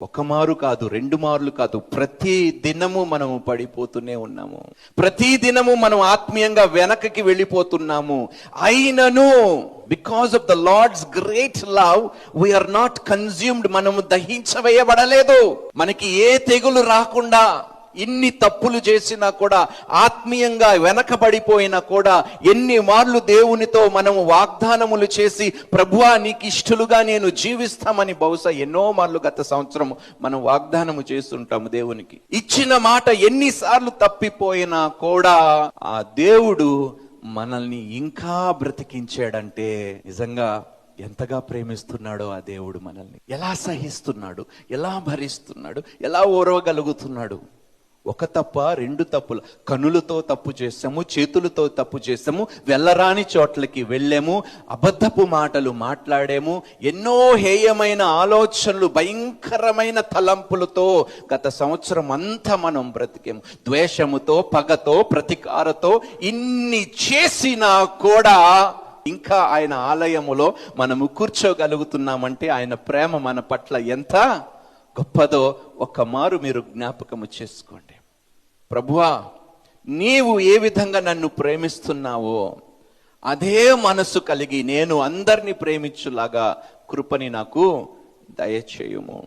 ఒక మారు కాదు, 2 మార్లు కాదు, ప్రతి దినము మనము పడిపోతూనే ఉన్నాము. ప్రతి దినము మనం ఆత్మీయంగా వెనకకి వెళ్ళిపోతున్నాము. అయినను because of the Lord's great love we are not consumed. మనము దహించవేయబడలేదు. మనకి ఏ తెగులు రాకుండా, ఇన్ని తప్పులు చేసినా కూడా, ఆత్మీయంగా వెనకబడిపోయినా కూడా, ఎన్ని మార్లు దేవునితో మనము వాగ్దానములు చేసి ప్రభువా నీకు ఇష్టలుగా నేను జీవిస్తామని బహుశా ఎన్నో మార్లు గత సంవత్సరం మనం వాగ్దానము చేస్తుంటాము దేవునికి. ఇచ్చిన మాట ఎన్నిసార్లు తప్పిపోయినా కూడా ఆ దేవుడు మనల్ని ఇంకా బ్రతికించాడంటే నిజంగా ఎంతగా ప్రేమిస్తున్నాడో ఆ దేవుడు మనల్ని. ఎలా సహిస్తున్నాడు, ఎలా భరిస్తున్నాడు, ఎలా ఓర్వగలుగుతున్నాడు. ఒక తప్ప, 2 తప్పులు. కనులతో తప్పు చేసాము, చేతులతో తప్పు చేసాము, వెళ్ళరాని చోట్లకి వెళ్ళాము, అబద్ధపు మాటలు మాట్లాడాము, ఎన్నో హేయమైన ఆలోచనలు, భయంకరమైన తలంపులతో గత సంవత్సరం అంతా మనం బ్రతికాము. ద్వేషముతో, పగతో, ప్రతీకారతో ఇన్ని చేసినా కూడా ఇంకా ఆయన ఆలయములో మనము కూర్చోగలుగుతున్నామంటే ఆయన ప్రేమ మన పట్ల ఎంత గొప్పదో ఒక్క మారు మీరు జ్ఞాపకము చేసుకోండి. ప్రభువా, నీవు ఏ విధంగా నన్ను ప్రేమిస్తున్నావో అదే మనసు కలిగి నేను అందరినీ ప్రేమించులాగా కృపని నాకు దయచేయుము.